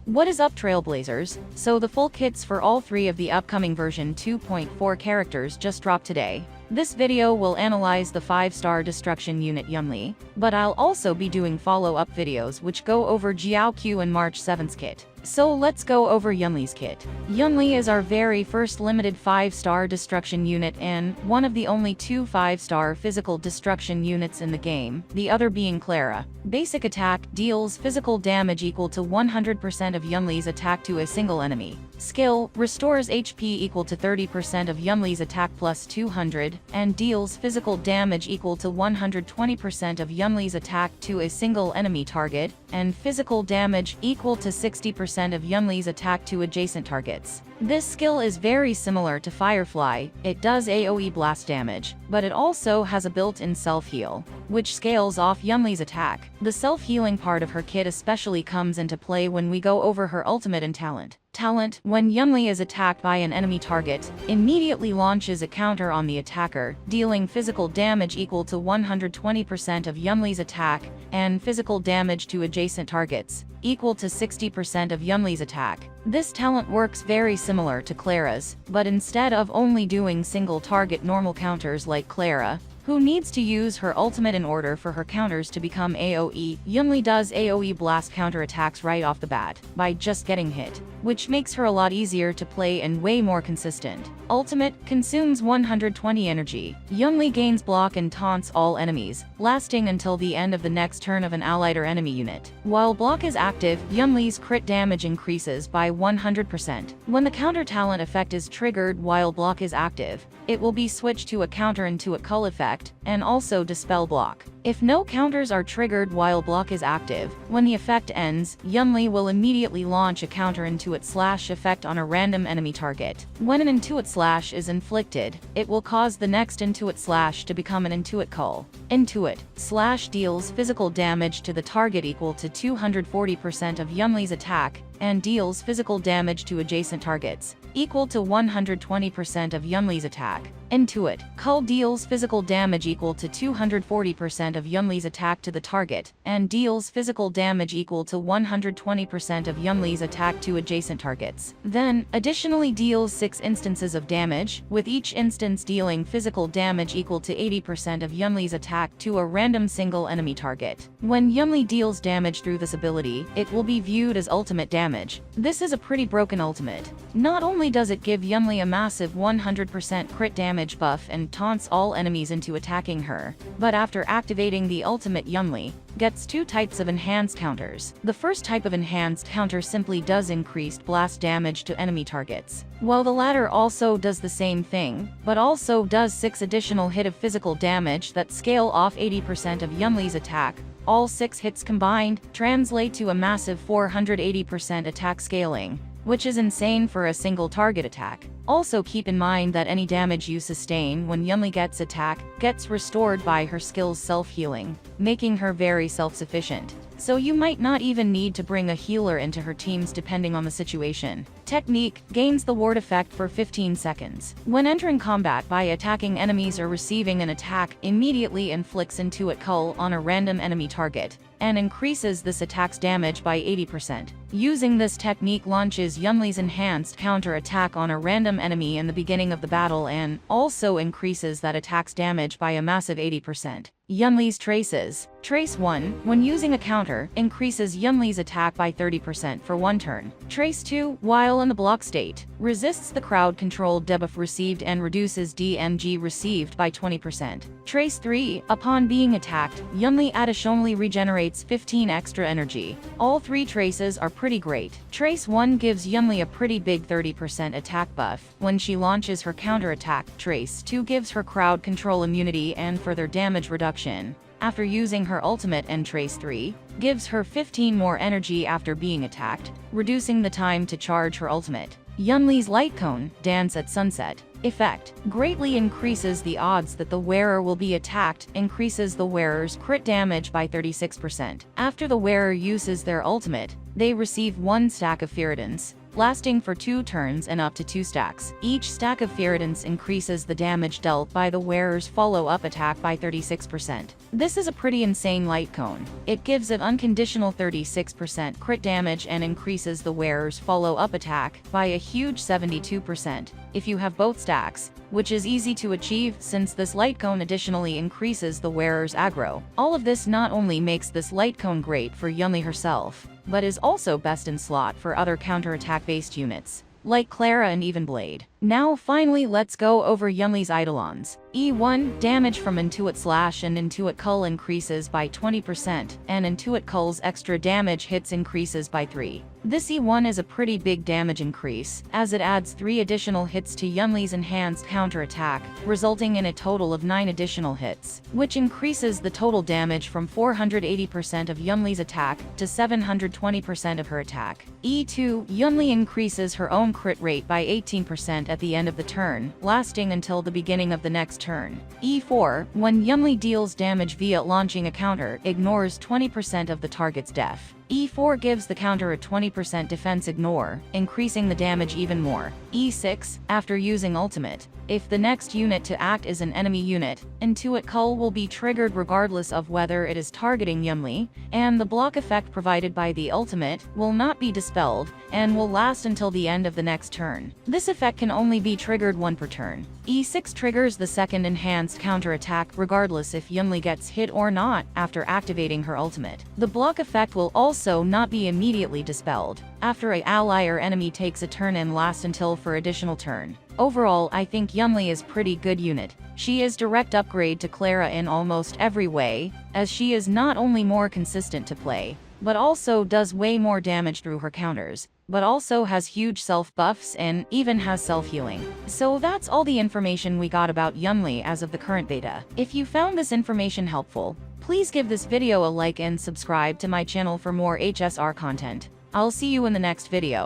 What is up, Trailblazers? So the full kits for all 3 of the upcoming version 2.4 characters just dropped today. This video will analyze the 5-star destruction unit Yunli, but I'll also be doing follow-up videos which go over Jiaoqiu and March 7's kit. So let's go over Yunli's kit. Yunli is our very first limited 5-star destruction unit and one of the only 2 5-star physical destruction units in the game, the other being Clara. Basic attack deals physical damage equal to 100% of Yunli's attack to a single enemy. Skill restores HP equal to 30% of Yunli's attack plus 200, and deals physical damage equal to 120% of Yunli's attack to a single enemy target, and physical damage equal to 60% of Yunli's attack to adjacent targets. This skill is very similar to Firefly. It does AoE blast damage, but it also has a built-in self-heal, which scales off Yunli's attack. The self-healing part of her kit especially comes into play when we go over her ultimate and talent. Talent, when Yunli is attacked by an enemy target, immediately launches a counter on the attacker, dealing physical damage equal to 120% of Yunli's attack, and physical damage to adjacent targets, equal to 60% of Yunli's attack. This talent works very similar to Clara's, but instead of only doing single target normal counters like Clara, who needs to use her ultimate in order for her counters to become AoE, Yunli does AoE blast counter attacks right off the bat, by just getting hit, which makes her a lot easier to play and way more consistent. Ultimate consumes 120 energy. Yunli gains block and taunts all enemies, lasting until the end of the next turn of an allied or enemy unit. While block is active, Yunli's crit damage increases by 100%. When the counter talent effect is triggered while block is active, it will be switched to a counter into a cull effect, and also dispel block. If no counters are triggered while block is active, when the effect ends, Yunli will immediately launch a counter Intuit Slash effect on a random enemy target. When an Intuit Slash is inflicted, it will cause the next Intuit Slash to become an Intuit Cull. Intuit Slash deals physical damage to the target equal to 240% of Yunli's attack, and deals physical damage to adjacent targets, equal to 120% of Yunli's attack. Intuit Cull deals physical damage equal to 240% of Yunli's attack to the target, and deals physical damage equal to 120% of Yunli's attack to adjacent targets. Then, additionally deals 6 instances of damage, with each instance dealing physical damage equal to 80% of Yunli's attack to a random single enemy target. When Yunli deals damage through this ability, it will be viewed as ultimate damage. This is a pretty broken ultimate. Not only does it give Yunli a massive 100% crit damage buff and taunts all enemies into attacking her, but after activating the ultimate, Yunli gets 2 types of enhanced counters. The first type of enhanced counter simply does increased blast damage to enemy targets, while the latter also does the same thing, but also does 6 additional hit of physical damage that scale off 80% of Yunli's attack. All 6 hits combined translate to a massive 480% attack scaling, which is insane for a single target attack. Also keep in mind that any damage you sustain when Yunli gets attack gets restored by her skill's self-healing, making her very self-sufficient. So you might not even need to bring a healer into her teams depending on the situation. Technique gains the ward effect for 15 seconds. When entering combat by attacking enemies or receiving an attack, immediately inflicts Intuit Cull on a random enemy target, and increases this attack's damage by 80%. Using this technique launches Yunli's enhanced counter attack on a random enemy in the beginning of the battle and also increases that attack's damage by a massive 80%. Yunli's traces. Trace 1, when using a counter, increases Yunli's attack by 30% for 1 turn. Trace 2, while in the block state, resists the crowd-controlled debuff received and reduces DMG received by 20%. Trace 3, upon being attacked, Yunli additionally regenerates 15 extra energy. All 3 traces are pretty great. Trace 1 gives Yunli a pretty big 30% attack buff when she launches her counter attack. Trace 2 gives her crowd control immunity and further damage reduction after using her ultimate, and Trace 3 gives her 15 more energy after being attacked, reducing the time to charge her ultimate. Yunli's Light Cone, Dance at Sunset effect greatly increases the odds that the wearer will be attacked, increases the wearer's crit damage by 36%. After the wearer uses their ultimate, they receive 1 stack of Feridans. lasting for 2 turns and up to 2 stacks. Each stack of Feridance increases the damage dealt by the wearer's follow-up attack by 36%. This is a pretty insane light cone. It gives an unconditional 36% crit damage and increases the wearer's follow-up attack by a huge 72% if you have both stacks, which is easy to achieve since this light cone additionally increases the wearer's aggro. All of this not only makes this light cone great for Yunli herself, but is also best in slot for other counterattack-based units, like Clara and even Blade. Now finally let's go over Yunli's Eidolons. E1, damage from Intuit Slash and Intuit Cull increases by 20%, and Intuit Cull's extra damage hits increases by 3. This E1 is a pretty big damage increase, as it adds 3 additional hits to Yunli's enhanced counterattack, resulting in a total of 9 additional hits, which increases the total damage from 480% of Yunli's attack to 720% of her attack. E2, Yunli increases her own crit rate by 18% at the end of the turn, lasting until the beginning of the next turn. E4, when Yunli deals damage via launching a counter, ignores 20% of the target's def. E4 gives the counter a 20% defense ignore, increasing the damage even more. E6, after using ultimate, if the next unit to act is an enemy unit, Intuit Cull will be triggered regardless of whether it is targeting Yunli, and the block effect provided by the ultimate will not be dispelled, and will last until the end of the next turn. This effect can only be triggered 1 per turn. E6 triggers the second enhanced counterattack regardless if Yunli gets hit or not after activating her ultimate. The block effect will also not be immediately dispelled after an ally or enemy takes a turn and lasts until for additional turn. Overall, I think Yunli is pretty good unit. She is direct upgrade to Clara in almost every way, as she is not only more consistent to play, but also does way more damage through her counters, but also has huge self-buffs and even has self-healing. So that's all the information we got about Yunli as of the current beta. If you found this information helpful, please give this video a like and subscribe to my channel for more HSR content. I'll see you in the next video.